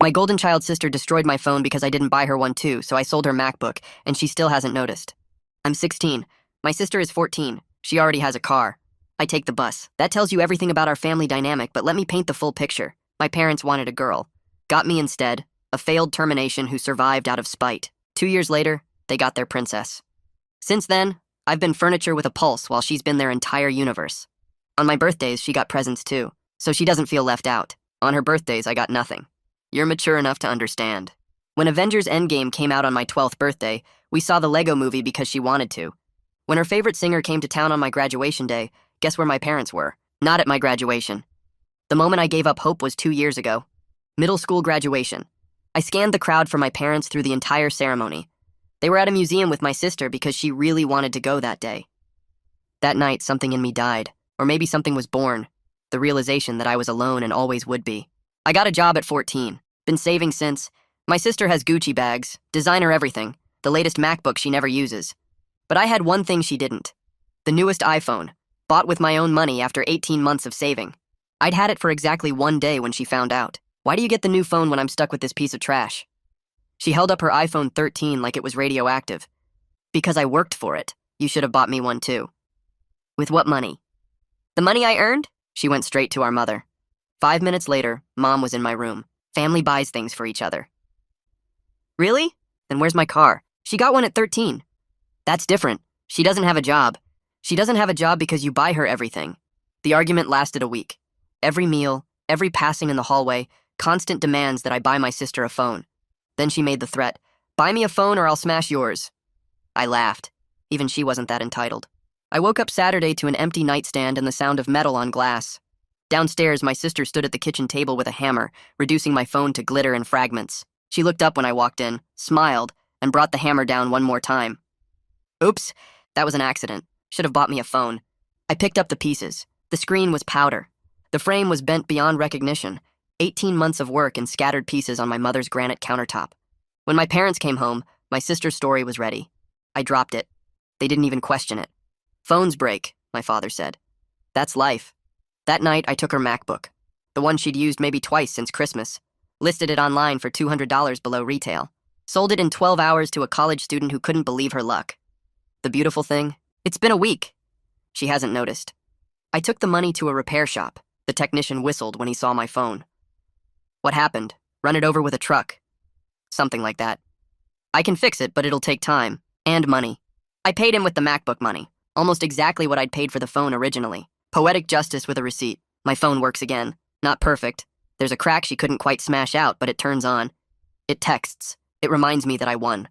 My golden child sister destroyed my phone because I didn't buy her one too, so I sold her MacBook, and she still hasn't noticed. I'm 16. My sister is 14. She already has a car. I take the bus. That tells you everything about our family dynamic, but let me paint the full picture. My parents wanted a girl. Got me instead, a failed termination who survived out of spite. 2 years later, they got their princess. Since then, I've been furniture with a pulse while she's been their entire universe. On my birthdays, she got presents too, so she doesn't feel left out. On her birthdays, I got nothing. You're mature enough to understand. When Avengers Endgame came out on my 12th birthday, we saw the Lego movie because she wanted to. When her favorite singer came to town on my graduation day, guess where my parents were? Not at my graduation. The moment I gave up hope was 2 years ago. Middle school graduation. I scanned the crowd for my parents through the entire ceremony. They were at a museum with my sister because she really wanted to go that day. That night, something in me died, or maybe something was born, the realization that I was alone and always would be. I got a job at 14, been saving since. My sister has Gucci bags, designer everything, the latest MacBook she never uses. But I had one thing she didn't. The newest iPhone, bought with my own money after 18 months of saving. I'd had it for exactly 1 day when she found out. Why do you get the new phone when I'm stuck with this piece of trash? She held up her iPhone 13 like it was radioactive. Because I worked for it. You should have bought me one too. With what money? The money I earned? She went straight to our mother. 5 minutes later, Mom was in my room. Family buys things for each other. Really? Then where's my car? She got one at 13. That's different. She doesn't have a job. She doesn't have a job because you buy her everything. The argument lasted a week. Every meal, every passing in the hallway, constant demands that I buy my sister a phone. Then she made the threat, buy me a phone or I'll smash yours. I laughed. Even she wasn't that entitled. I woke up Saturday to an empty nightstand and the sound of metal on glass. Downstairs, my sister stood at the kitchen table with a hammer, reducing my phone to glitter and fragments. She looked up when I walked in, smiled, and brought the hammer down one more time. Oops, that was an accident. Should have bought me a phone. I picked up the pieces. The screen was powder. The frame was bent beyond recognition. 18 months of work in scattered pieces on my mother's granite countertop. When my parents came home, my sister's story was ready. I dropped it. They didn't even question it. Phones break, my father said. That's life. That night, I took her MacBook, the one she'd used maybe twice since Christmas, listed it online for $200 below retail, sold it in 12 hours to a college student who couldn't believe her luck. The beautiful thing? It's been a week. She hasn't noticed. I took the money to a repair shop. The technician whistled when he saw my phone. What happened? Run it over with a truck. Something like that. I can fix it, but it'll take time. And money. I paid him with the MacBook money. Almost exactly what I'd paid for the phone originally. Poetic justice with a receipt. My phone works again. Not perfect. There's a crack she couldn't quite smash out, but it turns on. It texts. It reminds me that I won.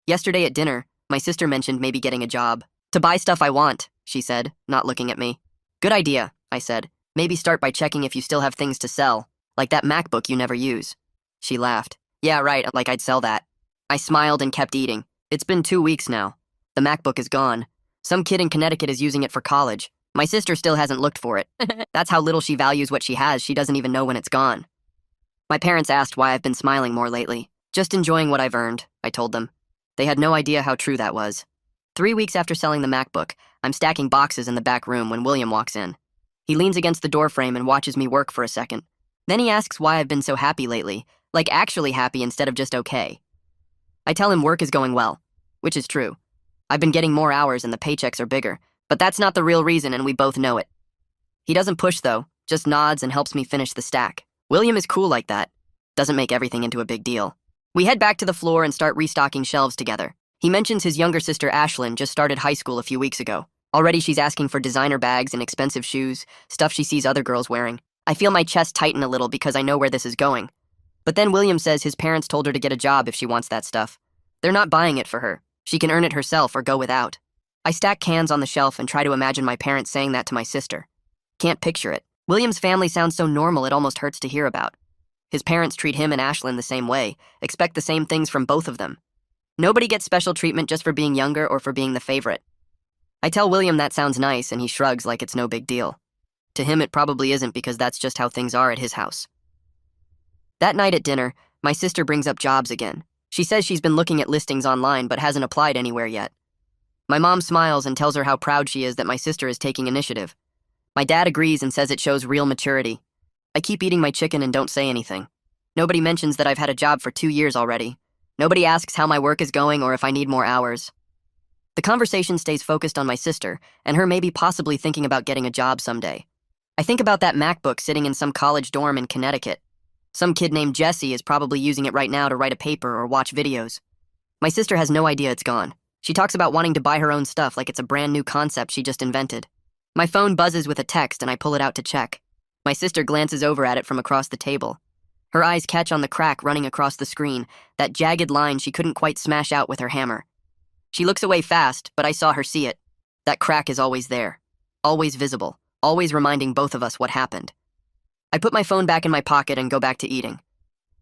Yesterday at dinner, my sister mentioned maybe getting a job. To buy stuff I want, she said, not looking at me. Good idea, I said. Maybe start by checking if you still have things to sell. Like that MacBook you never use. She laughed. Yeah, right, like I'd sell that. I smiled and kept eating. It's been 2 weeks now. The MacBook is gone. Some kid in Connecticut is using it for college. My sister still hasn't looked for it. That's how little she values what she has. She doesn't even know when it's gone. My parents asked why I've been smiling more lately. Just enjoying what I've earned, I told them. They had no idea how true that was. 3 weeks after selling the MacBook, I'm stacking boxes in the back room when William walks in. He leans against the doorframe and watches me work for a second. Then he asks why I've been so happy lately, like actually happy instead of just okay. I tell him work is going well, which is true. I've been getting more hours and the paychecks are bigger, but that's not the real reason and we both know it. He doesn't push though, just nods and helps me finish the stack. William is cool like that. Doesn't make everything into a big deal. We head back to the floor and start restocking shelves together. He mentions his younger sister Ashlyn just started high school a few weeks ago. Already she's asking for designer bags and expensive shoes, stuff she sees other girls wearing. I feel my chest tighten a little because I know where this is going. But then William says his parents told her to get a job if she wants that stuff. They're not buying it for her. She can earn it herself or go without. I stack cans on the shelf and try to imagine my parents saying that to my sister. Can't picture it. William's family sounds so normal it almost hurts to hear about. His parents treat him and Ashlyn the same way, expect the same things from both of them. Nobody gets special treatment just for being younger or for being the favorite. I tell William that sounds nice and he shrugs like it's no big deal. To him, it probably isn't because that's just how things are at his house. That night at dinner, my sister brings up jobs again. She says she's been looking at listings online but hasn't applied anywhere yet. My mom smiles and tells her how proud she is that my sister is taking initiative. My dad agrees and says it shows real maturity. I keep eating my chicken and don't say anything. Nobody mentions that I've had a job for 2 years already. Nobody asks how my work is going or if I need more hours. The conversation stays focused on my sister and her maybe possibly thinking about getting a job someday. I think about that MacBook sitting in some college dorm in Connecticut. Some kid named Jesse is probably using it right now to write a paper or watch videos. My sister has no idea it's gone. She talks about wanting to buy her own stuff like it's a brand new concept she just invented. My phone buzzes with a text and I pull it out to check. My sister glances over at it from across the table. Her eyes catch on the crack running across the screen, that jagged line she couldn't quite smash out with her hammer. She looks away fast, but I saw her see it. That crack is always there, always visible, always reminding both of us what happened. I put my phone back in my pocket and go back to eating.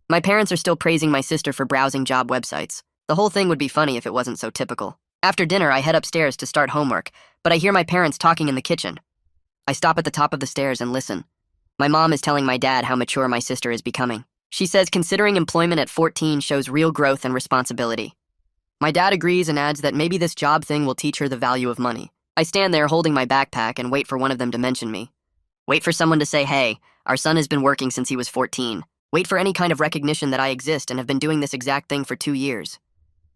My parents are still praising my sister for browsing job websites. The whole thing would be funny if it wasn't so typical. After dinner, I head upstairs to start homework, but I hear my parents talking in the kitchen. I stop at the top of the stairs and listen. My mom is telling my dad how mature my sister is becoming. She says considering employment at 14 shows real growth and responsibility. My dad agrees and adds that maybe this job thing will teach her the value of money. I stand there holding my backpack and wait for one of them to mention me. Wait for someone to say, hey, our son has been working since he was 14. Wait for any kind of recognition that I exist and have been doing this exact thing for 2 years.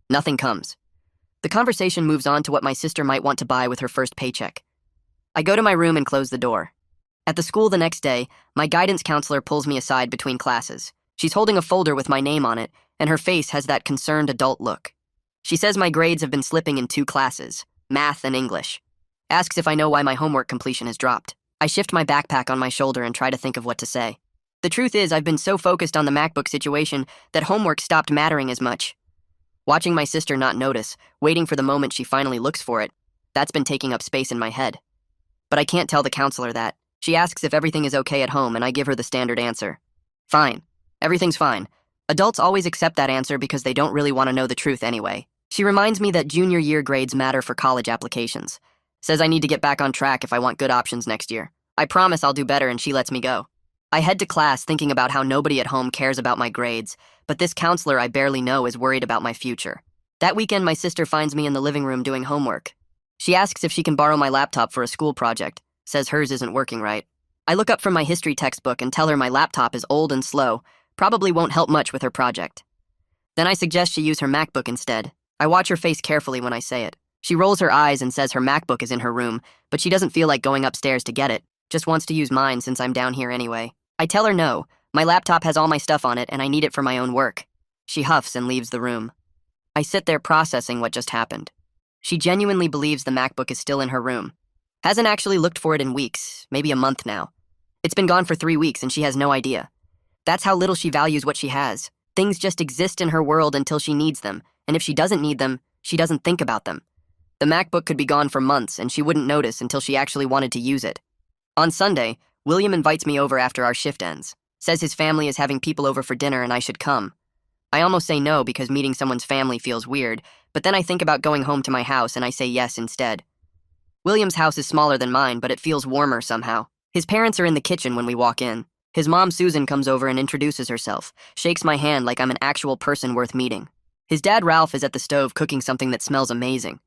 Nothing comes. The conversation moves on to what my sister might want to buy with her first paycheck. I go to my room and close the door. At the school the next day, my guidance counselor pulls me aside between classes. She's holding a folder with my name on it, and her face has that concerned adult look. She says my grades have been slipping in 2 classes, math and English. Asks if I know why my homework completion has dropped. I shift my backpack on my shoulder and try to think of what to say. The truth is, I've been so focused on the MacBook situation that homework stopped mattering as much. Watching my sister not notice, waiting for the moment she finally looks for it, that's been taking up space in my head. But I can't tell the counselor that. She asks if everything is okay at home, and I give her the standard answer. Fine. Everything's fine. Adults always accept that answer because they don't really want to know the truth anyway. She reminds me that junior year grades matter for college applications. Says I need to get back on track if I want good options next year. I promise I'll do better and she lets me go. I head to class thinking about how nobody at home cares about my grades, but this counselor I barely know is worried about my future. That weekend, my sister finds me in the living room doing homework. She asks if she can borrow my laptop for a school project, says hers isn't working right. I look up from my history textbook and tell her my laptop is old and slow, probably won't help much with her project. Then I suggest she use her MacBook instead. I watch her face carefully when I say it. She rolls her eyes and says her MacBook is in her room, but she doesn't feel like going upstairs to get it, just wants to use mine since I'm down here anyway. I tell her no, my laptop has all my stuff on it and I need it for my own work. She huffs and leaves the room. I sit there processing what just happened. She genuinely believes the MacBook is still in her room. Hasn't actually looked for it in weeks, maybe a month now. It's been gone for 3 weeks and she has no idea. That's how little she values what she has. Things just exist in her world until she needs them, and if she doesn't need them, she doesn't think about them. The MacBook could be gone for months and she wouldn't notice until she actually wanted to use it. On Sunday, William invites me over after our shift ends. Says his family is having people over for dinner and I should come. I almost say no because meeting someone's family feels weird, but then I think about going home to my house and I say yes instead. William's house is smaller than mine, but it feels warmer somehow. His parents are in the kitchen when we walk in. His mom, Susan, comes over and introduces herself, shakes my hand like I'm an actual person worth meeting. His dad, Ralph, is at the stove cooking something that smells amazing.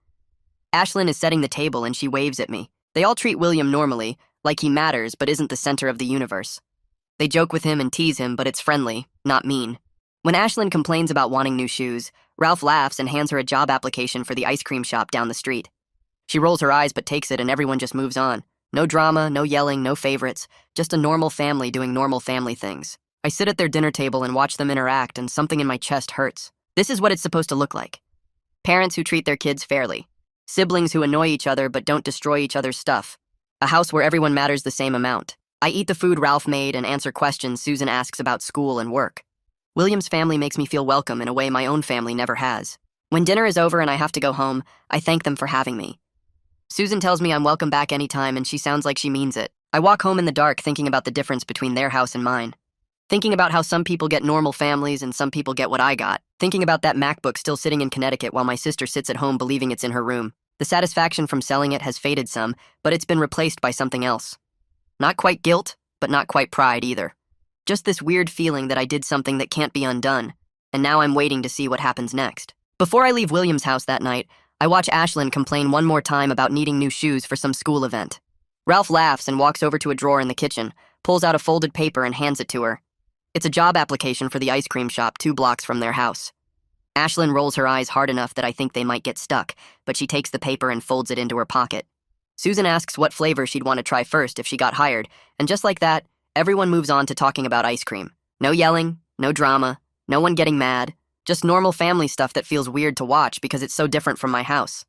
Ashlyn is setting the table and she waves at me. They all treat William normally, like he matters but isn't the center of the universe. They joke with him and tease him, but it's friendly, not mean. When Ashlyn complains about wanting new shoes, Ralph laughs and hands her a job application for the ice cream shop down the street. She rolls her eyes but takes it and everyone just moves on. No drama, no yelling, no favorites, just a normal family doing normal family things. I sit at their dinner table and watch them interact and something in my chest hurts. This is what it's supposed to look like. Parents who treat their kids fairly. Siblings who annoy each other but don't destroy each other's stuff. A house where everyone matters the same amount. I eat the food Ralph made and answer questions Susan asks about school and work. William's family makes me feel welcome in a way my own family never has. When dinner is over and I have to go home, I thank them for having me. Susan tells me I'm welcome back anytime and she sounds like she means it. I walk home in the dark thinking about the difference between their house and mine. Thinking about how some people get normal families and some people get what I got. Thinking about that MacBook still sitting in Connecticut while my sister sits at home believing it's in her room. The satisfaction from selling it has faded some, but it's been replaced by something else. Not quite guilt, but not quite pride either. Just this weird feeling that I did something that can't be undone, and now I'm waiting to see what happens next. Before I leave William's house that night, I watch Ashlyn complain one more time about needing new shoes for some school event. Ralph laughs and walks over to a drawer in the kitchen, pulls out a folded paper and hands it to her. It's a job application for the ice cream shop 2 blocks from their house. Ashlyn rolls her eyes hard enough that I think they might get stuck, but she takes the paper and folds it into her pocket. Susan asks what flavor she'd want to try first if she got hired, and just like that, everyone moves on to talking about ice cream. No yelling, no drama, no one getting mad, just normal family stuff that feels weird to watch because it's so different from my house.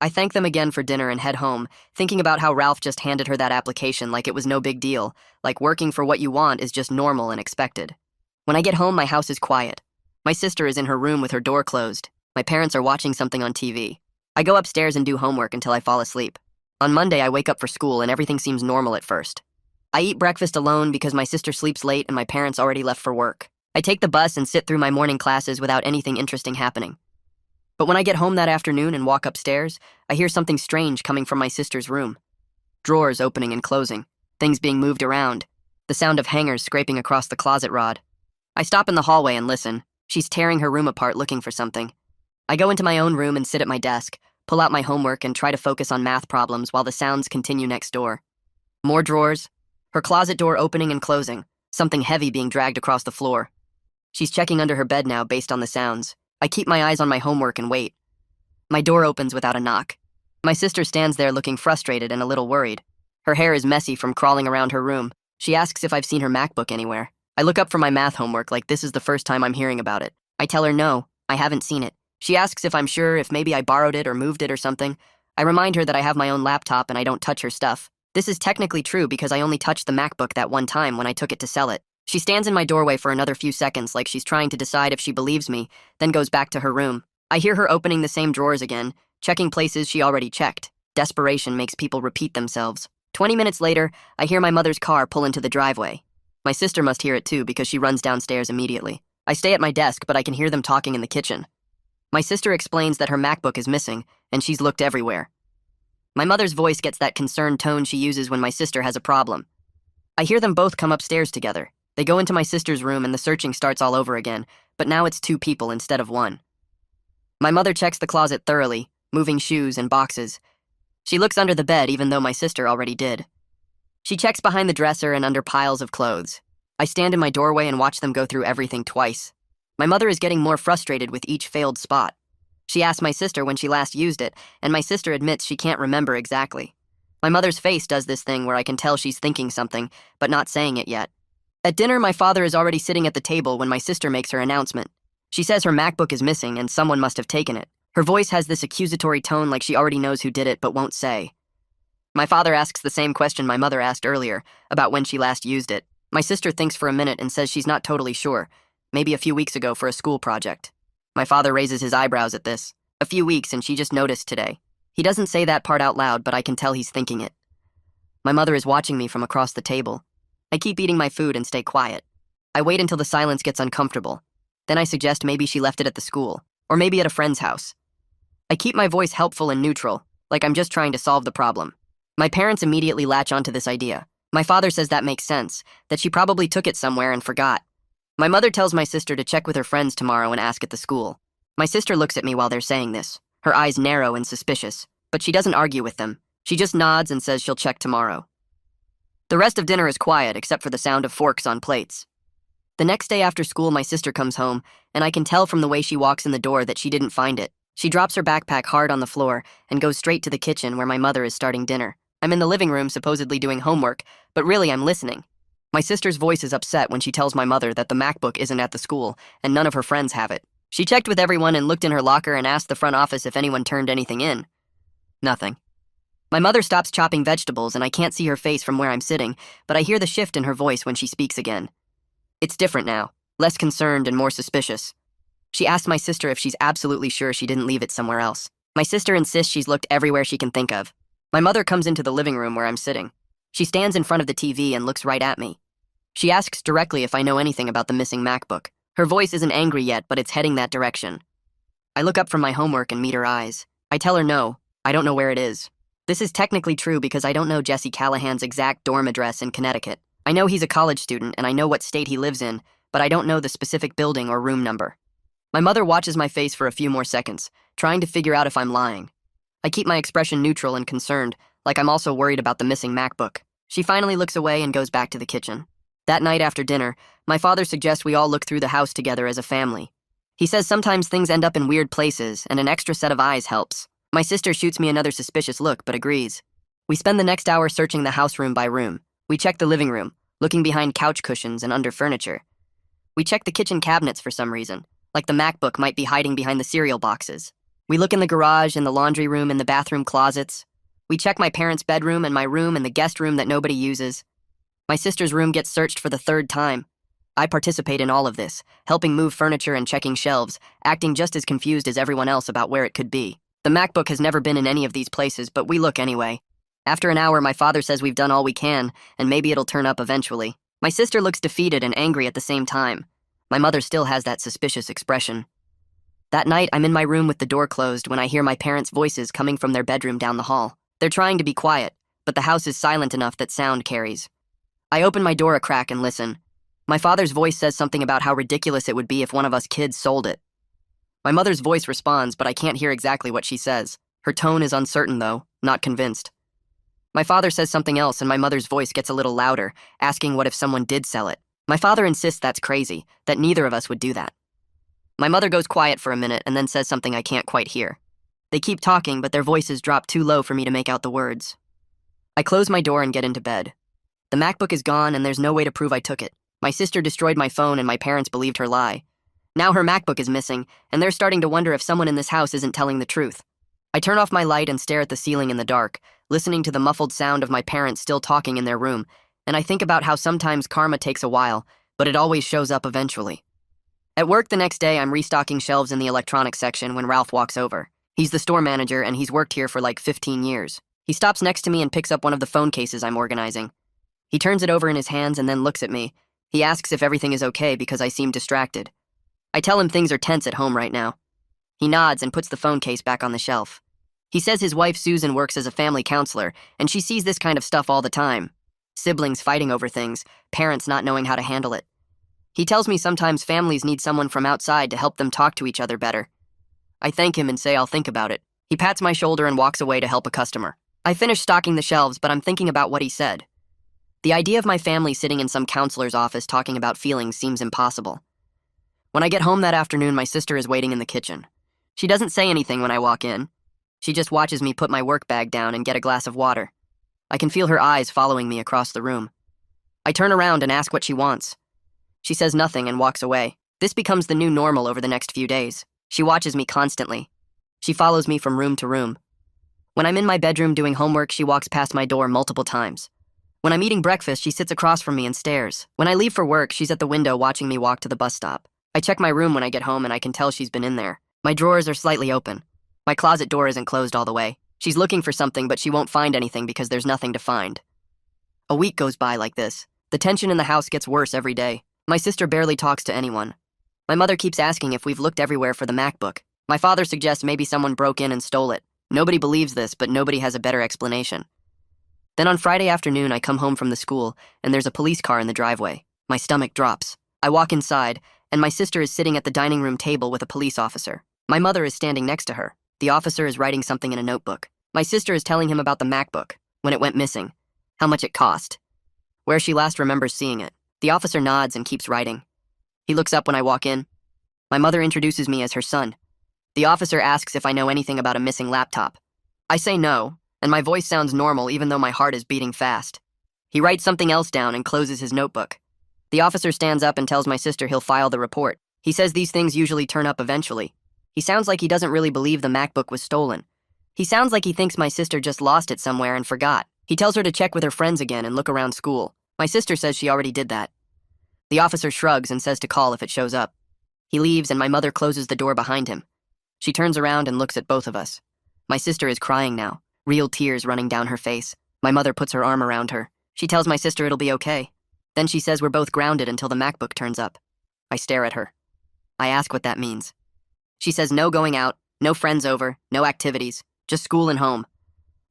I thank them again for dinner and head home, thinking about how Ralph just handed her that application like it was no big deal, like working for what you want is just normal and expected. When I get home, my house is quiet. My sister is in her room with her door closed. My parents are watching something on TV. I go upstairs and do homework until I fall asleep. On Monday, I wake up for school and everything seems normal at first. I eat breakfast alone because my sister sleeps late and my parents already left for work. I take the bus and sit through my morning classes without anything interesting happening. But when I get home that afternoon and walk upstairs, I hear something strange coming from my sister's room. Drawers opening and closing, things being moved around, the sound of hangers scraping across the closet rod. I stop in the hallway and listen. She's tearing her room apart looking for something. I go into my own room and sit at my desk, pull out my homework and try to focus on math problems while the sounds continue next door. More drawers, her closet door opening and closing, something heavy being dragged across the floor. She's checking under her bed now based on the sounds. I keep my eyes on my homework and wait. My door opens without a knock. My sister stands there looking frustrated and a little worried. Her hair is messy from crawling around her room. She asks if I've seen her MacBook anywhere. I look up for my math homework like this is the first time I'm hearing about it. I tell her no, I haven't seen it. She asks if I'm sure, if maybe I borrowed it or moved it or something. I remind her that I have my own laptop and I don't touch her stuff. This is technically true because I only touched the MacBook that one time when I took it to sell it. She stands in my doorway for another few seconds like she's trying to decide if she believes me, then goes back to her room. I hear her opening the same drawers again, checking places she already checked. Desperation makes people repeat themselves. 20 minutes later, I hear my mother's car pull into the driveway. My sister must hear it too because she runs downstairs immediately. I stay at my desk, but I can hear them talking in the kitchen. My sister explains that her MacBook is missing, and she's looked everywhere. My mother's voice gets that concerned tone she uses when my sister has a problem. I hear them both come upstairs together. They go into my sister's room and the searching starts all over again, but now it's 2 people instead of 1. My mother checks the closet thoroughly, moving shoes and boxes. She looks under the bed even though my sister already did. She checks behind the dresser and under piles of clothes. I stand in my doorway and watch them go through everything twice. My mother is getting more frustrated with each failed spot. She asks my sister when she last used it, and my sister admits she can't remember exactly. My mother's face does this thing where I can tell she's thinking something, but not saying it yet. At dinner, my father is already sitting at the table when my sister makes her announcement. She says her MacBook is missing and someone must have taken it. Her voice has this accusatory tone like she already knows who did it but won't say. My father asks the same question my mother asked earlier, about when she last used it. My sister thinks for a minute and says she's not totally sure, maybe a few weeks ago for a school project. My father raises his eyebrows at this. A few weeks and she just noticed today. He doesn't say that part out loud, but I can tell he's thinking it. My mother is watching me from across the table. I keep eating my food and stay quiet. I wait until the silence gets uncomfortable. Then I suggest maybe she left it at the school, or maybe at a friend's house. I keep my voice helpful and neutral, like I'm just trying to solve the problem. My parents immediately latch onto this idea. My father says that makes sense, that she probably took it somewhere and forgot. My mother tells my sister to check with her friends tomorrow and ask at the school. My sister looks at me while they're saying this, her eyes narrow and suspicious, but she doesn't argue with them. She just nods and says she'll check tomorrow. The rest of dinner is quiet except for the sound of forks on plates. The next day after school, my sister comes home, and I can tell from the way she walks in the door that she didn't find it. She drops her backpack hard on the floor and goes straight to the kitchen where my mother is starting dinner. I'm in the living room supposedly doing homework, but really I'm listening. My sister's voice is upset when she tells my mother that the MacBook isn't at the school and none of her friends have it. She checked with everyone and looked in her locker and asked the front office if anyone turned anything in. Nothing. My mother stops chopping vegetables and I can't see her face from where I'm sitting, but I hear the shift in her voice when she speaks again. It's different now, less concerned and more suspicious. She asks my sister if she's absolutely sure she didn't leave it somewhere else. My sister insists she's looked everywhere she can think of. My mother comes into the living room where I'm sitting. She stands in front of the TV and looks right at me. She asks directly if I know anything about the missing MacBook. Her voice isn't angry yet, but it's heading that direction. I look up from my homework and meet her eyes. I tell her no, I don't know where it is. This is technically true because I don't know Jesse Callahan's exact dorm address in Connecticut. I know he's a college student and I know what state he lives in, but I don't know the specific building or room number. My mother watches my face for a few more seconds, trying to figure out if I'm lying. I keep my expression neutral and concerned, like I'm also worried about the missing MacBook. She finally looks away and goes back to the kitchen. That night after dinner, my father suggests we all look through the house together as a family. He says sometimes things end up in weird places, and an extra set of eyes helps. My sister shoots me another suspicious look, but agrees. We spend the next hour searching the house room by room. We check the living room, looking behind couch cushions and under furniture. We check the kitchen cabinets for some reason, like the MacBook might be hiding behind the cereal boxes. We look in the garage, in the laundry room, in the bathroom closets. We check my parents' bedroom and my room and the guest room that nobody uses. My sister's room gets searched for the third time. I participate in all of this, helping move furniture and checking shelves, acting just as confused as everyone else about where it could be. The MacBook has never been in any of these places, but we look anyway. After an hour, my father says we've done all we can, and maybe it'll turn up eventually. My sister looks defeated and angry at the same time. My mother still has that suspicious expression. That night, I'm in my room with the door closed when I hear my parents' voices coming from their bedroom down the hall. They're trying to be quiet, but the house is silent enough that sound carries. I open my door a crack and listen. My father's voice says something about how ridiculous it would be if one of us kids sold it. My mother's voice responds, but I can't hear exactly what she says. Her tone is uncertain, though, not convinced. My father says something else, and my mother's voice gets a little louder, asking what if someone did sell it. My father insists that's crazy, that neither of us would do that. My mother goes quiet for a minute and then says something I can't quite hear. They keep talking, but their voices drop too low for me to make out the words. I close my door and get into bed. The MacBook is gone, and there's no way to prove I took it. My sister destroyed my phone, and my parents believed her lie. Now her MacBook is missing, and they're starting to wonder if someone in this house isn't telling the truth. I turn off my light and stare at the ceiling in the dark, listening to the muffled sound of my parents still talking in their room, and I think about how sometimes karma takes a while, but it always shows up eventually. At work the next day, I'm restocking shelves in the electronics section when Ralph walks over. He's the store manager, and he's worked here for like 15 years. He stops next to me and picks up one of the phone cases I'm organizing. He turns it over in his hands and then looks at me. He asks if everything is okay because I seem distracted. I tell him things are tense at home right now. He nods and puts the phone case back on the shelf. He says his wife Susan works as a family counselor, and she sees this kind of stuff all the time. Siblings fighting over things, parents not knowing how to handle it. He tells me sometimes families need someone from outside to help them talk to each other better. I thank him and say I'll think about it. He pats my shoulder and walks away to help a customer. I finish stocking the shelves, but I'm thinking about what he said. The idea of my family sitting in some counselor's office talking about feelings seems impossible. When I get home that afternoon, my sister is waiting in the kitchen. She doesn't say anything when I walk in. She just watches me put my work bag down and get a glass of water. I can feel her eyes following me across the room. I turn around and ask what she wants. She says nothing and walks away. This becomes the new normal over the next few days. She watches me constantly. She follows me from room to room. When I'm in my bedroom doing homework, she walks past my door multiple times. When I'm eating breakfast, she sits across from me and stares. When I leave for work, she's at the window watching me walk to the bus stop. I check my room when I get home and I can tell she's been in there. My drawers are slightly open. My closet door isn't closed all the way. She's looking for something, but she won't find anything because there's nothing to find. A week goes by like this. The tension in the house gets worse every day. My sister barely talks to anyone. My mother keeps asking if we've looked everywhere for the MacBook. My father suggests maybe someone broke in and stole it. Nobody believes this, but nobody has a better explanation. Then on Friday afternoon, I come home from the school, and there's a police car in the driveway. My stomach drops. I walk inside, and my sister is sitting at the dining room table with a police officer. My mother is standing next to her. The officer is writing something in a notebook. My sister is telling him about the MacBook, when it went missing, how much it cost, where she last remembers seeing it. The officer nods and keeps writing. He looks up when I walk in. My mother introduces me as her son. The officer asks if I know anything about a missing laptop. I say no, and my voice sounds normal even though my heart is beating fast. He writes something else down and closes his notebook. The officer stands up and tells my sister he'll file the report. He says these things usually turn up eventually. He sounds like he doesn't really believe the MacBook was stolen. He sounds like he thinks my sister just lost it somewhere and forgot. He tells her to check with her friends again and look around school. My sister says she already did that. The officer shrugs and says to call if it shows up. He leaves and my mother closes the door behind him. She turns around and looks at both of us. My sister is crying now, real tears running down her face. My mother puts her arm around her. She tells my sister it'll be okay. Then she says we're both grounded until the MacBook turns up. I stare at her. I ask what that means. She says no going out, no friends over, no activities, just school and home.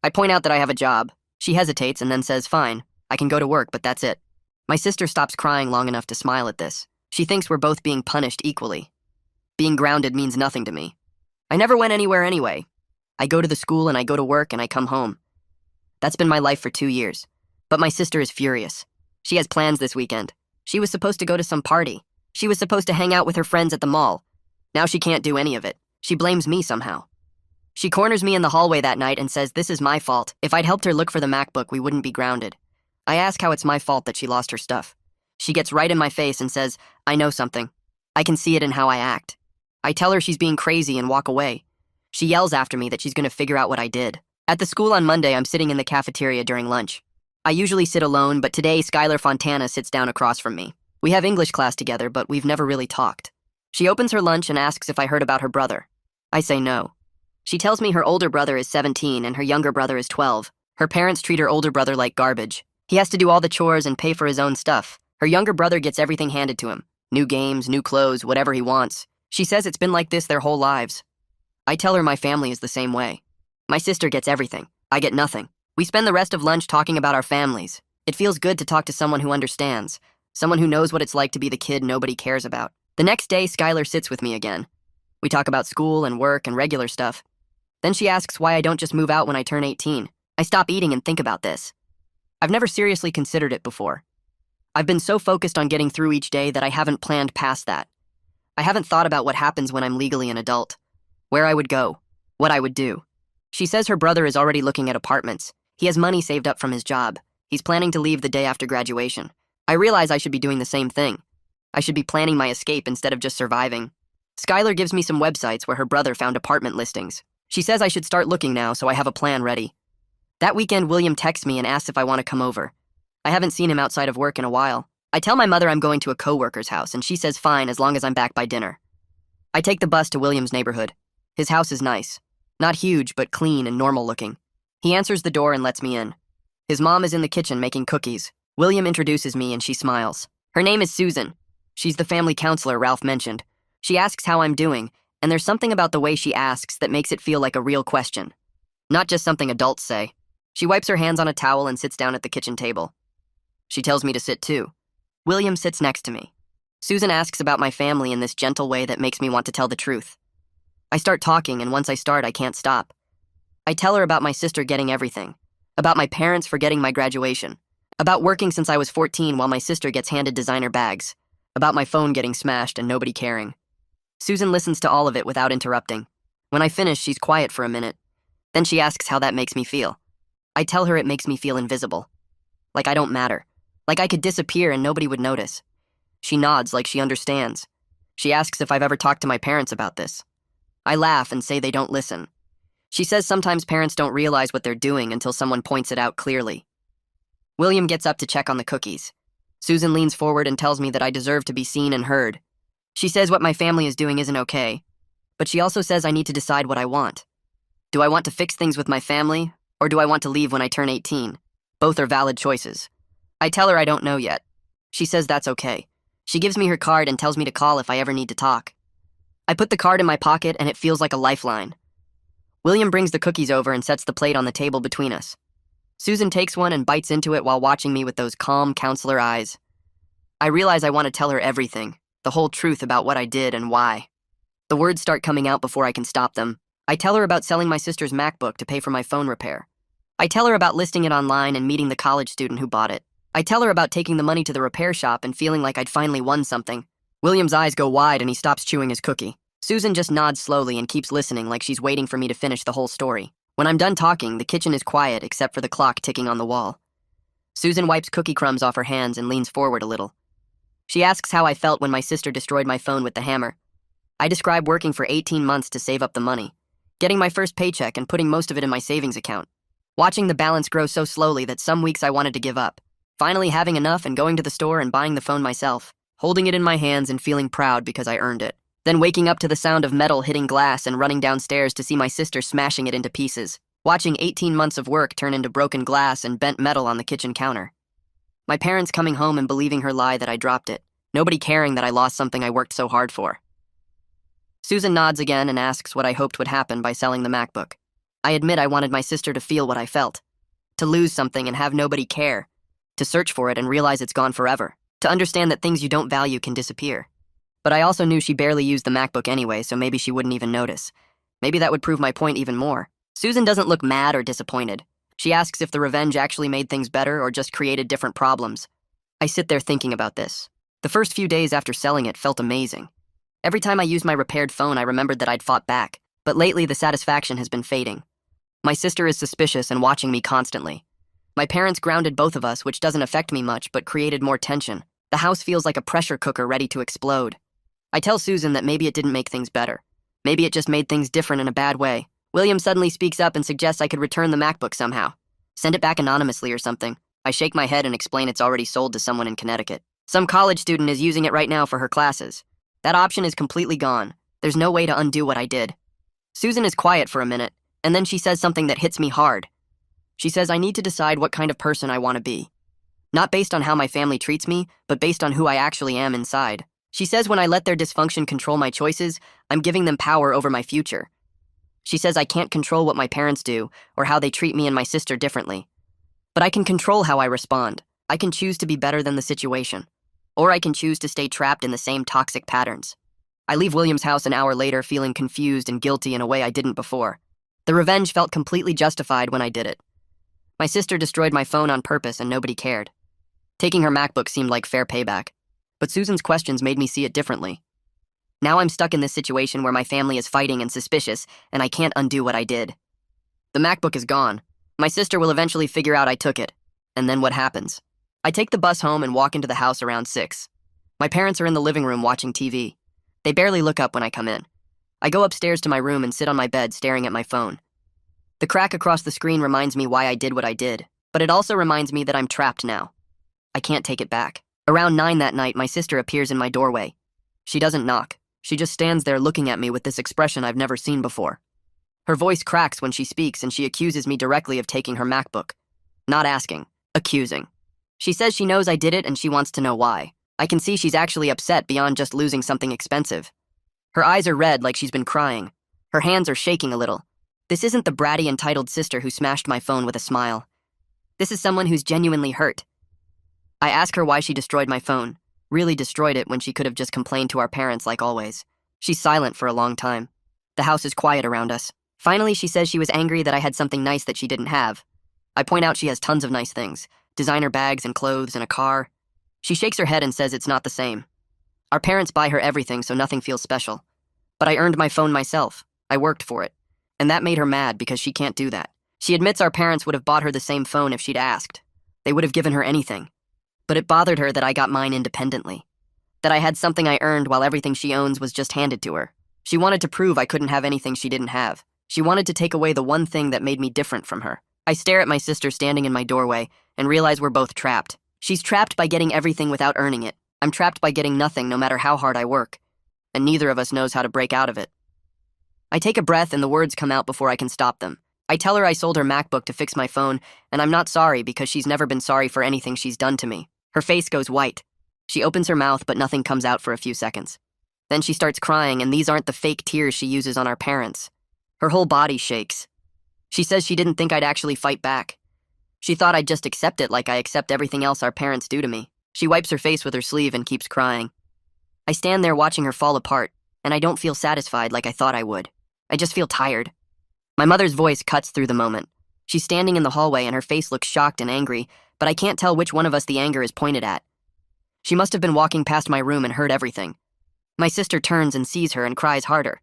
I point out that I have a job. She hesitates and then says, fine, I can go to work, but that's it. My sister stops crying long enough to smile at this. She thinks we're both being punished equally. Being grounded means nothing to me. I never went anywhere anyway. I go to the school and I go to work and I come home. That's been my life for 2 years. But my sister is furious. She has plans this weekend. She was supposed to go to some party. She was supposed to hang out with her friends at the mall. Now she can't do any of it. She blames me somehow. She corners me in the hallway that night and says this is my fault. If I'd helped her look for the MacBook, we wouldn't be grounded. I ask how it's my fault that she lost her stuff. She gets right in my face and says, I know something. I can see it in how I act. I tell her she's being crazy and walk away. She yells after me that she's going to figure out what I did. At the school on Monday, I'm sitting in the cafeteria during lunch. I usually sit alone, but today Skylar Fontana sits down across from me. We have English class together, but we've never really talked. She opens her lunch and asks if I heard about her brother. I say no. She tells me her older brother is 17 and her younger brother is 12. Her parents treat her older brother like garbage. He has to do all the chores and pay for his own stuff. Her younger brother gets everything handed to him. New games, new clothes, whatever he wants. She says it's been like this their whole lives. I tell her my family is the same way. My sister gets everything. I get nothing. We spend the rest of lunch talking about our families. It feels good to talk to someone who understands. Someone who knows what it's like to be the kid nobody cares about. The next day, Skylar sits with me again. We talk about school and work and regular stuff. Then she asks why I don't just move out when I turn 18. I stop eating and think about this. I've never seriously considered it before. I've been so focused on getting through each day that I haven't planned past that. I haven't thought about what happens when I'm legally an adult. Where I would go. What I would do. She says her brother is already looking at apartments. He has money saved up from his job. He's planning to leave the day after graduation. I realize I should be doing the same thing. I should be planning my escape instead of just surviving. Skylar gives me some websites where her brother found apartment listings. She says I should start looking now so I have a plan ready. That weekend, William texts me and asks if I want to come over. I haven't seen him outside of work in a while. I tell my mother I'm going to a coworker's house and she says fine as long as I'm back by dinner. I take the bus to William's neighborhood. His house is nice. Not huge, but clean and normal looking. He answers the door and lets me in. His mom is in the kitchen making cookies. William introduces me and she smiles. Her name is Susan. She's the family counselor Ralph mentioned. She asks how I'm doing, and there's something about the way she asks that makes it feel like a real question. Not just something adults say. She wipes her hands on a towel and sits down at the kitchen table. She tells me to sit too. William sits next to me. Susan asks about my family in this gentle way that makes me want to tell the truth. I start talking, and once I start, I can't stop. I tell her about my sister getting everything, about my parents forgetting my graduation, about working since I was 14 while my sister gets handed designer bags, about my phone getting smashed and nobody caring. Susan listens to all of it without interrupting. When I finish, she's quiet for a minute. Then she asks how that makes me feel. I tell her it makes me feel invisible. Like I don't matter. Like I could disappear and nobody would notice. She nods like she understands. She asks if I've ever talked to my parents about this. I laugh and say they don't listen. She says sometimes parents don't realize what they're doing until someone points it out clearly. William gets up to check on the cookies. Susan leans forward and tells me that I deserve to be seen and heard. She says what my family is doing isn't okay, but she also says I need to decide what I want. Do I want to fix things with my family, or do I want to leave when I turn 18? Both are valid choices. I tell her I don't know yet. She says that's okay. She gives me her card and tells me to call if I ever need to talk. I put the card in my pocket and it feels like a lifeline. William brings the cookies over and sets the plate on the table between us. Susan takes one and bites into it while watching me with those calm counselor eyes. I realize I want to tell her everything, the whole truth about what I did and why. The words start coming out before I can stop them. I tell her about selling my sister's MacBook to pay for my phone repair. I tell her about listing it online and meeting the college student who bought it. I tell her about taking the money to the repair shop and feeling like I'd finally won something. William's eyes go wide and he stops chewing his cookie. Susan just nods slowly and keeps listening like she's waiting for me to finish the whole story. When I'm done talking, the kitchen is quiet except for the clock ticking on the wall. Susan wipes cookie crumbs off her hands and leans forward a little. She asks how I felt when my sister destroyed my phone with the hammer. I describe working for 18 months to save up the money, getting my first paycheck and putting most of it in my savings account. Watching the balance grow so slowly that some weeks I wanted to give up. Finally having enough and going to the store and buying the phone myself, holding it in my hands and feeling proud because I earned it. Then waking up to the sound of metal hitting glass and running downstairs to see my sister smashing it into pieces. Watching 18 months of work turn into broken glass and bent metal on the kitchen counter. My parents coming home and believing her lie that I dropped it. Nobody caring that I lost something I worked so hard for. Susan nods again and asks what I hoped would happen by selling the MacBook. I admit I wanted my sister to feel what I felt. To lose something and have nobody care. To search for it and realize it's gone forever. To understand that things you don't value can disappear. But I also knew she barely used the MacBook anyway, so maybe she wouldn't even notice. Maybe that would prove my point even more. Susan doesn't look mad or disappointed. She asks if the revenge actually made things better or just created different problems. I sit there thinking about this. The first few days after selling it felt amazing. Every time I used my repaired phone, I remembered that I'd fought back, but lately the satisfaction has been fading. My sister is suspicious and watching me constantly. My parents grounded both of us, which doesn't affect me much, but created more tension. The house feels like a pressure cooker ready to explode. I tell Susan that maybe it didn't make things better. Maybe it just made things different in a bad way. William suddenly speaks up and suggests I could return the MacBook somehow. Send it back anonymously or something. I shake my head and explain it's already sold to someone in Connecticut. Some college student is using it right now for her classes. That option is completely gone. There's no way to undo what I did. Susan is quiet for a minute, and then she says something that hits me hard. She says I need to decide what kind of person I want to be. Not based on how my family treats me, but based on who I actually am inside. She says when I let their dysfunction control my choices, I'm giving them power over my future. She says I can't control what my parents do or how they treat me and my sister differently. But I can control how I respond. I can choose to be better than the situation. Or I can choose to stay trapped in the same toxic patterns. I leave William's house an hour later feeling confused and guilty in a way I didn't before. The revenge felt completely justified when I did it. My sister destroyed my phone on purpose and nobody cared. Taking her MacBook seemed like fair payback. But Susan's questions made me see it differently. Now I'm stuck in this situation where my family is fighting and suspicious, and I can't undo what I did. The MacBook is gone. My sister will eventually figure out I took it. And then what happens? I take the bus home and walk into the house around 6. My parents are in the living room watching TV. They barely look up when I come in. I go upstairs to my room and sit on my bed staring at my phone. The crack across the screen reminds me why I did what I did, but it also reminds me that I'm trapped now. I can't take it back. Around 9 that night, my sister appears in my doorway. She doesn't knock. She just stands there looking at me with this expression I've never seen before. Her voice cracks when she speaks and she accuses me directly of taking her MacBook. Not asking, accusing. She says she knows I did it and she wants to know why. I can see she's actually upset beyond just losing something expensive. Her eyes are red like she's been crying. Her hands are shaking a little. This isn't the bratty, entitled sister who smashed my phone with a smile. This is someone who's genuinely hurt. I ask her why she destroyed my phone, really destroyed it when she could have just complained to our parents like always. She's silent for a long time. The house is quiet around us. Finally, she says she was angry that I had something nice that she didn't have. I point out she has tons of nice things, designer bags and clothes and a car. She shakes her head and says it's not the same. Our parents buy her everything, so nothing feels special. But I earned my phone myself. I worked for it. And that made her mad because she can't do that. She admits our parents would have bought her the same phone if she'd asked. They would have given her anything. But it bothered her that I got mine independently. That I had something I earned while everything she owns was just handed to her. She wanted to prove I couldn't have anything she didn't have. She wanted to take away the one thing that made me different from her. I stare at my sister standing in my doorway and realize we're both trapped. She's trapped by getting everything without earning it. I'm trapped by getting nothing no matter how hard I work. And neither of us knows how to break out of it. I take a breath and the words come out before I can stop them. I tell her I sold her MacBook to fix my phone, and I'm not sorry because she's never been sorry for anything she's done to me. Her face goes white. She opens her mouth, but nothing comes out for a few seconds. Then she starts crying, and these aren't the fake tears she uses on our parents. Her whole body shakes. She says she didn't think I'd actually fight back. She thought I'd just accept it like I accept everything else our parents do to me. She wipes her face with her sleeve and keeps crying. I stand there watching her fall apart, and I don't feel satisfied like I thought I would. I just feel tired. My mother's voice cuts through the moment. She's standing in the hallway and her face looks shocked and angry, but I can't tell which one of us the anger is pointed at. She must have been walking past my room and heard everything. My sister turns and sees her and cries harder.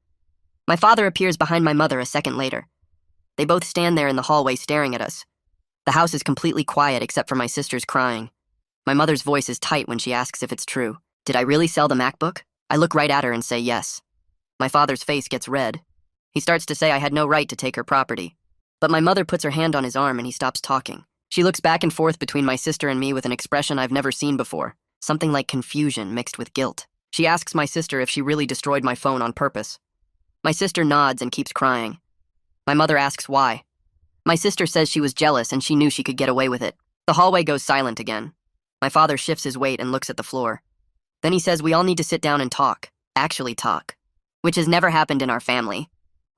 My father appears behind my mother a second later. They both stand there in the hallway staring at us. The house is completely quiet except for my sister's crying. My mother's voice is tight when she asks if it's true. Did I really sell the MacBook? I look right at her and say yes. My father's face gets red. He starts to say I had no right to take her property. But my mother puts her hand on his arm and he stops talking. She looks back and forth between my sister and me with an expression I've never seen before, something like confusion mixed with guilt. She asks my sister if she really destroyed my phone on purpose. My sister nods and keeps crying. My mother asks why. My sister says she was jealous and she knew she could get away with it. The hallway goes silent again. My father shifts his weight and looks at the floor. Then he says we all need to sit down and talk, actually talk, which has never happened in our family.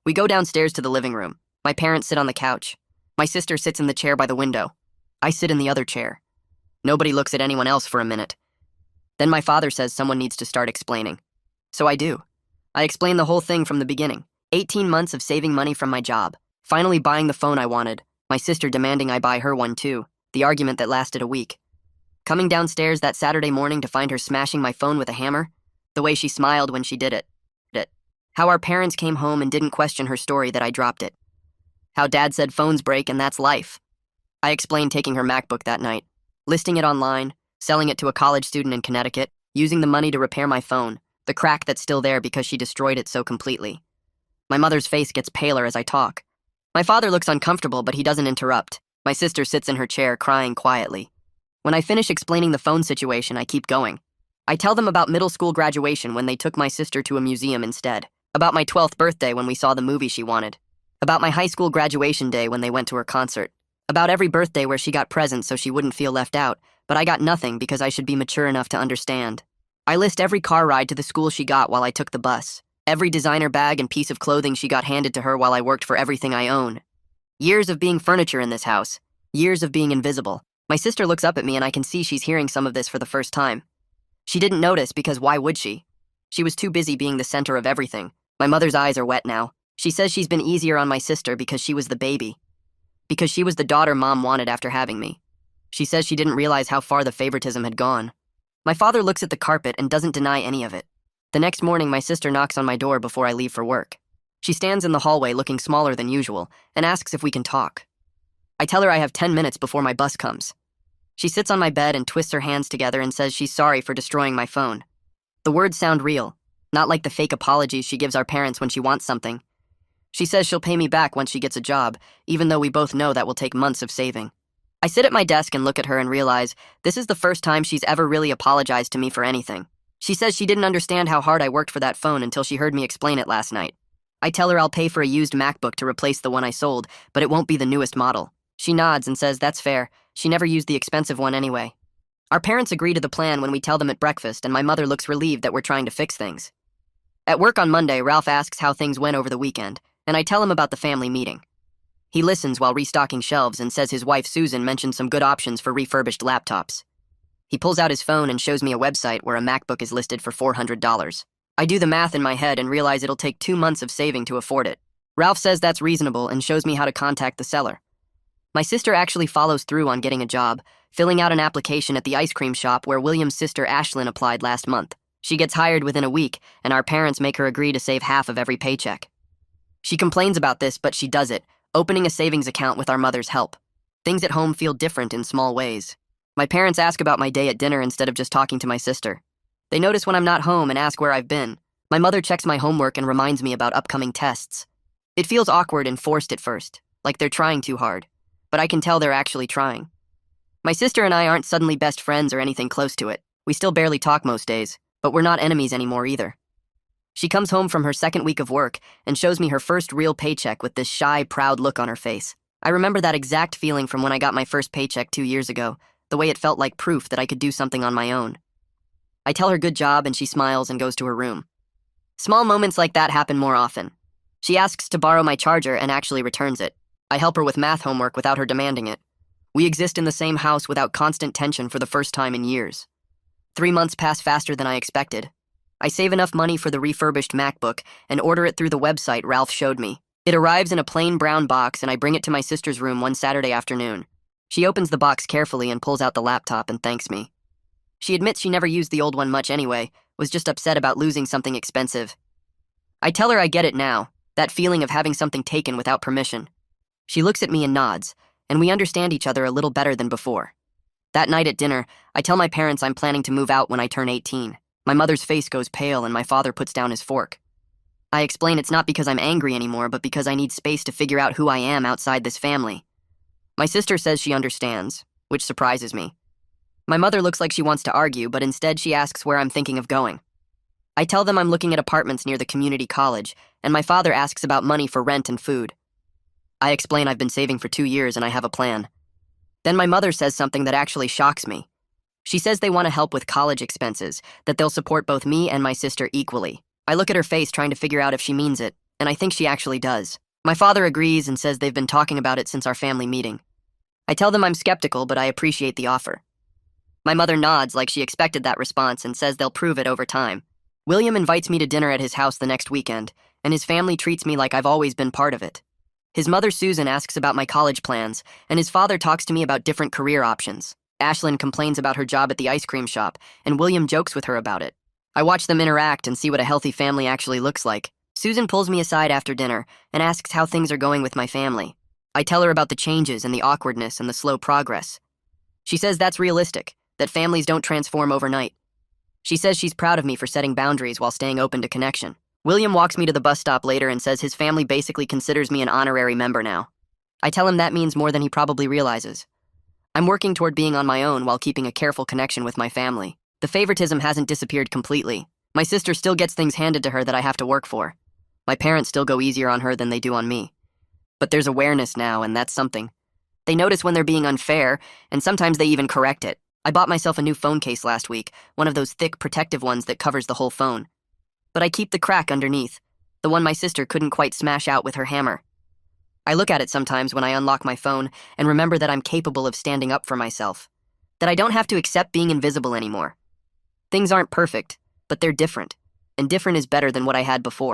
We go downstairs to the living room. My parents sit on the couch. My sister sits in the chair by the window. I sit in the other chair. Nobody looks at anyone else for a minute. Then my father says someone needs to start explaining. So I do. I explain the whole thing from the beginning. 18 months of saving money from my job. Finally buying the phone I wanted. My sister demanding I buy her one too. The argument that lasted a week. Coming downstairs that Saturday morning to find her smashing my phone with a hammer, the way she smiled when she did it. How our parents came home and didn't question her story that I dropped it. How Dad said phones break and that's life. I explained taking her MacBook that night, listing it online, selling it to a college student in Connecticut, using the money to repair my phone, the crack that's still there because she destroyed it so completely. My mother's face gets paler as I talk. My father looks uncomfortable, but he doesn't interrupt. My sister sits in her chair, crying quietly. When I finish explaining the phone situation, I keep going. I tell them about middle school graduation when they took my sister to a museum instead, about my 12th birthday when we saw the movie she wanted, about my high school graduation day when they went to her concert, about every birthday where she got presents so she wouldn't feel left out, but I got nothing because I should be mature enough to understand. I list every car ride to the school she got while I took the bus, every designer bag and piece of clothing she got handed to her while I worked for everything I own. Years of being furniture in this house, years of being invisible. My sister looks up at me and I can see she's hearing some of this for the first time. She didn't notice because why would she? She was too busy being the center of everything. My mother's eyes are wet now. She says she's been easier on my sister because she was the baby. Because she was the daughter Mom wanted after having me. She says she didn't realize how far the favoritism had gone. My father looks at the carpet and doesn't deny any of it. The next morning, my sister knocks on my door before I leave for work. She stands in the hallway looking smaller than usual and asks if we can talk. I tell her I have 10 minutes before my bus comes. She sits on my bed and twists her hands together and says she's sorry for destroying my phone. The words sound real, not like the fake apologies she gives our parents when she wants something. She says she'll pay me back once she gets a job, even though we both know that will take months of saving. I sit at my desk and look at her and realize this is the first time she's ever really apologized to me for anything. She says she didn't understand how hard I worked for that phone until she heard me explain it last night. I tell her I'll pay for a used MacBook to replace the one I sold, but it won't be the newest model. She nods and says that's fair. She never used the expensive one anyway. Our parents agree to the plan when we tell them at breakfast, and my mother looks relieved that we're trying to fix things. At work on Monday, Ralph asks how things went over the weekend, and I tell him about the family meeting. He listens while restocking shelves and says his wife Susan mentioned some good options for refurbished laptops. He pulls out his phone and shows me a website where a MacBook is listed for $400. I do the math in my head and realize it'll take 2 months of saving to afford it. Ralph says that's reasonable and shows me how to contact the seller. My sister actually follows through on getting a job, filling out an application at the ice cream shop where William's sister Ashlyn applied last month. She gets hired within a week, and our parents make her agree to save half of every paycheck. She complains about this, but she does it, opening a savings account with our mother's help. Things at home feel different in small ways. My parents ask about my day at dinner instead of just talking to my sister. They notice when I'm not home and ask where I've been. My mother checks my homework and reminds me about upcoming tests. It feels awkward and forced at first, like they're trying too hard. But I can tell they're actually trying. My sister and I aren't suddenly best friends or anything close to it. We still barely talk most days, but we're not enemies anymore either. She comes home from her second week of work and shows me her first real paycheck with this shy, proud look on her face. I remember that exact feeling from when I got my first paycheck 2 years ago, the way it felt like proof that I could do something on my own. I tell her good job and she smiles and goes to her room. Small moments like that happen more often. She asks to borrow my charger and actually returns it. I help her with math homework without her demanding it. We exist in the same house without constant tension for the first time in years. 3 months pass faster than I expected. I save enough money for the refurbished MacBook and order it through the website Ralph showed me. It arrives in a plain brown box and I bring it to my sister's room one Saturday afternoon. She opens the box carefully and pulls out the laptop and thanks me. She admits she never used the old one much anyway, was just upset about losing something expensive. I tell her I get it now, that feeling of having something taken without permission. She looks at me and nods, and we understand each other a little better than before. That night at dinner, I tell my parents I'm planning to move out when I turn 18. My mother's face goes pale and my father puts down his fork. I explain it's not because I'm angry anymore, but because I need space to figure out who I am outside this family. My sister says she understands, which surprises me. My mother looks like she wants to argue, but instead she asks where I'm thinking of going. I tell them I'm looking at apartments near the community college, and my father asks about money for rent and food. I explain I've been saving for 2 years and I have a plan. Then my mother says something that actually shocks me. She says they want to help with college expenses, that they'll support both me and my sister equally. I look at her face trying to figure out if she means it, and I think she actually does. My father agrees and says they've been talking about it since our family meeting. I tell them I'm skeptical, but I appreciate the offer. My mother nods like she expected that response and says they'll prove it over time. William invites me to dinner at his house the next weekend, and his family treats me like I've always been part of it. His mother Susan asks about my college plans, and his father talks to me about different career options. Ashlyn complains about her job at the ice cream shop, and William jokes with her about it. I watch them interact and see what a healthy family actually looks like. Susan pulls me aside after dinner and asks how things are going with my family. I tell her about the changes and the awkwardness and the slow progress. She says that's realistic, that families don't transform overnight. She says she's proud of me for setting boundaries while staying open to connection. William walks me to the bus stop later and says his family basically considers me an honorary member now. I tell him that means more than he probably realizes. I'm working toward being on my own while keeping a careful connection with my family. The favoritism hasn't disappeared completely. My sister still gets things handed to her that I have to work for. My parents still go easier on her than they do on me. But there's awareness now, and that's something. They notice when they're being unfair, and sometimes they even correct it. I bought myself a new phone case last week, one of those thick, protective ones that covers the whole phone. But I keep the crack underneath, the one my sister couldn't quite smash out with her hammer. I look at it sometimes when I unlock my phone and remember that I'm capable of standing up for myself, that I don't have to accept being invisible anymore. Things aren't perfect, but they're different, and different is better than what I had before.